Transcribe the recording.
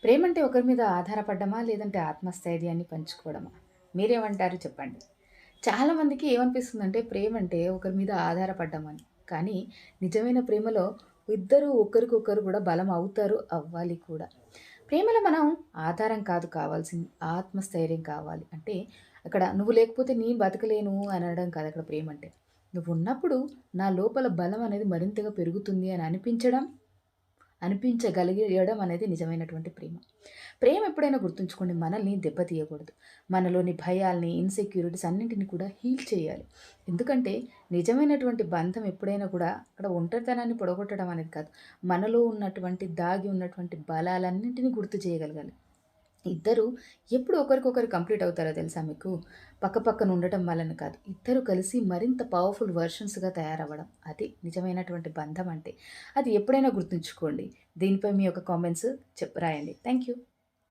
ప్రేమంటే ఒకరి మీద ఆధారపడ్డమా? లేదంటే ఆత్మస్థైర్యాన్ని పంచుకోవడమా? మీరేమంటారు చెప్పండి? చాలామందికి ఏమనిపిస్తుందంటే ప్రేమంటే ఒకరి మీద ఆధారపడ్డమని. కానీ నిజమైన ప్రేమలో ఇద్దరు ఒకరికొకరు కూడా బలం అవుతారు, అవ్వాలి కూడా. ప్రేమలో మనం ఆధారం కాదు కావాల్సింది, ఆత్మస్థైర్యం కావాలి. అంటే అక్కడ నువ్వు లేకపోతే నేను బతకలేను అనడం కాదు అక్కడ ప్రేమంటే. నువ్వున్నప్పుడు నా లోపల బలం అనేది మరింతగా పెరుగుతుంది అని అనిపించగలిగేయడం అనేది నిజమైనటువంటి ప్రేమ. ప్రేమ ఎప్పుడైనా గుర్తుంచుకోండి మనల్ని దెబ్బతీయకూడదు. మనలోని భయాల్ని, ఇన్‌సెక్యూరిటీస్ అన్నింటిని కూడా హీల్ చేయాలి. ఎందుకంటే నిజమైనటువంటి బంధం ఎప్పుడైనా కూడా అక్కడ ఒంటరితనాన్ని పొడగొట్టడం అనేది కాదు. మనలో ఉన్నటువంటి దాగి ఉన్నటువంటి బలాలన్నింటిని గుర్తు చేయగలగాలి. ఇద్దరు ఎప్పుడు ఒకరికొకరు కంప్లీట్ అవుతారో తెలుసా మీకు? పక్కపక్కన ఉండటం వలన కాదు. ఇద్దరు కలిసి మరింత పవర్‌ఫుల్ వెర్షన్స్‌గా తయారవ్వడం. అది నిజమైనటువంటి బంధం అంటే. అది ఎప్పుడైనా గుర్తుంచుకోండి. దీనిపై మీ యొక్క కామెంట్స్ రాయండి. Thank you.